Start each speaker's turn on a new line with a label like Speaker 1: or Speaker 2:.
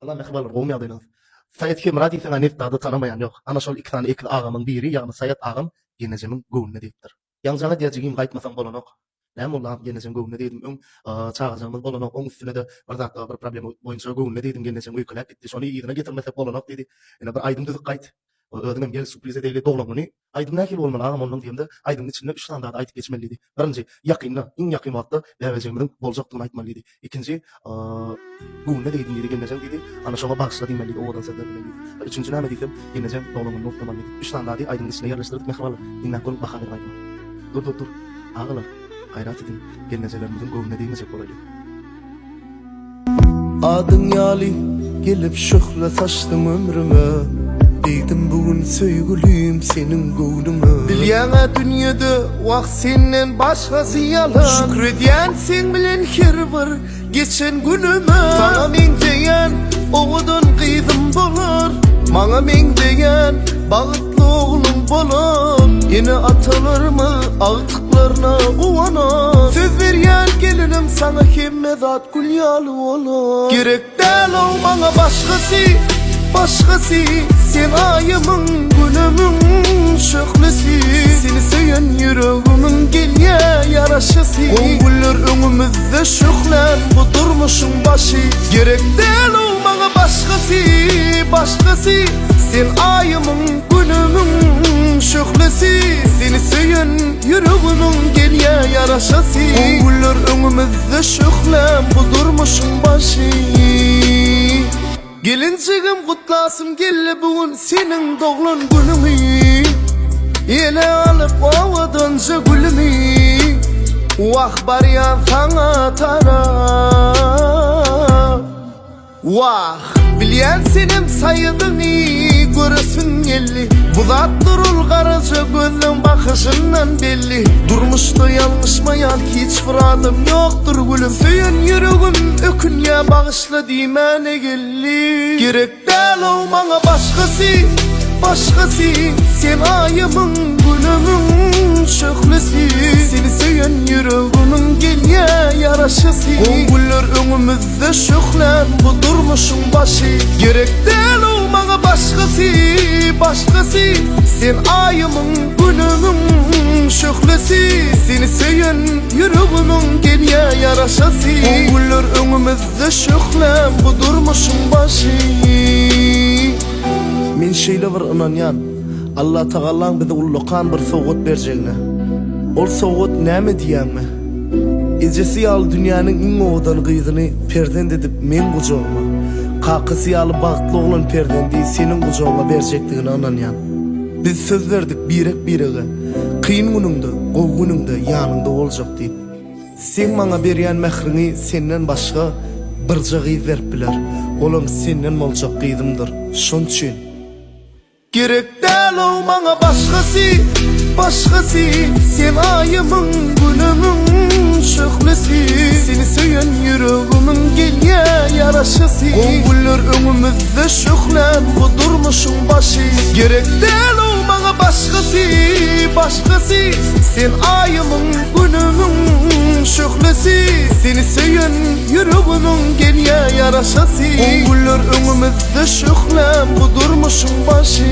Speaker 1: Allah mehbal Rumi adıyla. Sayet ki Muradi sana net tadı tanımayan yok. Ana şol iki tane ikli ağamın biri, yani Sayet ağam genecemin gönlüne deyiptir. Yalnızana diyeceğim kaytmasam bolanok. Nem Allah'ım geneceğim gönlüne deydim. Çağıracağımız bolanok. Onun üstüne de bir problem boyunca gönlüne deydim. Geneceğim uykulak gitti. Şonu iyidine getirmesek bolanok dedi. Yani bir aydın düzük kayt. Ödümem gel sürpriz edeyle doğulamını. Aydın ne ki olmalı ağam onun diyeyim de aydın içinde 3 tane daha aytıp geçmeliydi. Birinci yakınla, en yakın vakti vereceğimden bolacaqtığını aytmalıydı. İkinci gönlüne deydim dedi geneceğim dedi. Ana şona bağışla demeliydi. Oğudan sözlermeliydi. Üçüncü ne dedim? Geneceğim doğulamını unutmamalıydı. 3 tane daha diye aydın içine yerleştirdik mehvalı. Dinlen konup bakanır aytma. Dur. Ağalar. Gayrat edin. Genecelerimizin gönlüne değmeyecek olaydı.
Speaker 2: Adın yali gelip şöhre saçtım ömrüme. Deydim bugün söygülüyüm senin gönlüme. Bilyana dünyada vakt senden başkası yalan. Şükrediyen sen bilen her var geçen günüme. Sana men deyen oğudun kıydım bolar. Bana men deyen bağıtlı oğlum bolar. Yine atılır mı ağıtlıklarına uvanar. Söz veriyen gelinim sana himmedat gül yalı olur. Gerek değil o bana başkası. Sen ayımın günümün şöhlesi. Seni söyleyen yüreğimin gelye yaraşısı. Konguller önümüzde şöhlen bu durmuşun başı. Gerek değil o bana başkası. Sen ayımın günümün şöhlesi. Seni söyleyen yüreğimin gelye yaraşısı. Konguller önümüzde şöhlen bu durmuşun başı. Gelincigim kutlasım gelle bugün senin doğulan günümü. Ele alıp ovadınca gülümü. Vah bar ya sana taraf. Vah bilyen senin sayıdını göresin gelli. Bu zat durul karaca gözün bakışından belli. Durmuştu yanlışmayan hiç fıradım yoktur gülüm. Söyün yüreğim ökün ya bağışla dimene gelli. Gerek değil o bana başkası. Sen ayımın günümün şöhlesi. Seni söyün yüreğimin gelye yaraşısı. Konguller önümüzde şöhlen bu durmuşun başı. Gerek değil o bana başkası. Sen ayımın günümün şöhlesi. Seni söyün yüreğimin gelye yaraşısı. Konguller önümüzde şöhlen bu durmuşun başı. Men şeyle var inanyan Allah Tağalan bize ulluqan bir soğut berjegine. Ol soğut näme diýänmi? Ejesi ýaly dünýäniň iň owadan gyýdyny perden edip men gujogyma. Kakysy ýaly bagtly oglan perdendi senin gujogyna berjekdigini inanyan. Biz söz verdik birek-birege. Kıyın günüňde, gow günüňde ýanynda boljak diýip. Sen maňa berýän mehriňi senden başga bir jagy berip biler. Olam senden boljak gyýdymdyr. Şon üçin gerek değil o bana başkası. Sen ayımın günümün şöhlesi. Seni söyleyen yüreğimin gelye yaraşısı. Konguller önümüzde şöhlen bu durmuşun başı. Gerek değil o bana başkası. Sen ayımın günümün şöhlesi. Seni söyleyen yüreğimin gelye yaraşısı. Konguller önümüzde şöhlen bu durmuşun başı.